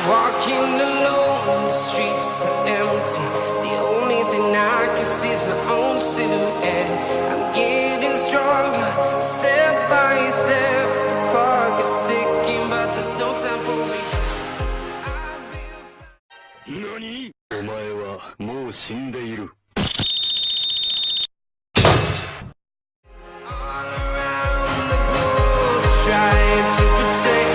Walking alone, the streets are empty. The only thing I can see is my own silhouette. I'm getting stronger, step by step. The clock is ticking, but there's no time for regrets. NANI?! お前はもう死んでいる。All around the globe, trying to protect